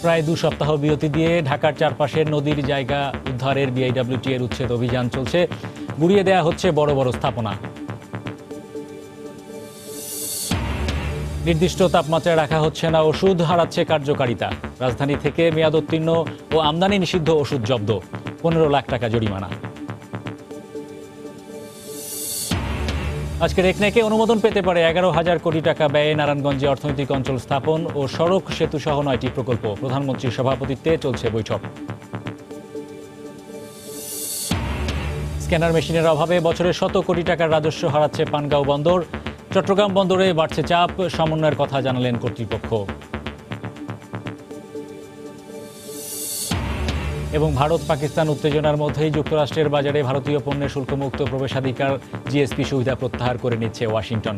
প্রায় 2 সপ্তাহ বিরতি দিয়ে ঢাকার চারপাশের নদীর জায়গা উদ্ধারের বিআইডব্লিউটি এর উচ্ছেদ অভিযান চলছে। গুড়িয়ে দেয়া হচ্ছে বড় বড় স্থাপনা। নির্দিষ্ট তাপমাত্রায় রাখা হচ্ছে না ওষুধ, হারাচ্ছে কার্যকারিতা। রাজধানী থেকে মেয়াদোত্তীর্ণ ও আমদানি নিষিদ্ধ ওষুধ জব্দ, 15 লাখ টাকা জরিমানা। আজকের একনেকে অনুমোদন পেতে পারে 11,000 কোটি টাকা ব্যয়ে নারায়ণগঞ্জে অর্থনৈতিক অঞ্চল স্থাপন ও সড়ক সেতু সহ 9টি প্রকল্প। প্রধানমন্ত্রীর সভাপতিত্বে চলছে বৈঠক। স্ক্যানার মেশিনের অভাবে বছরে শত কোটি টাকার রাজস্ব হারাচ্ছে পানগাঁও বন্দর। চট্টগ্রাম বন্দরে বাড়ছে চাপ, সমন্বয়ের কথা জানালেন কর্তৃপক্ষ। এবং ভারত পাকিস্তান উত্তেজনার মধ্যেই যুক্তরাষ্ট্রের বাজারে ভারতীয় পণ্যের শুল্কমুক্ত প্রবেশাধিকার জিএসপি সুবিধা প্রত্যাহার করে নিচ্ছে ওয়াশিংটন।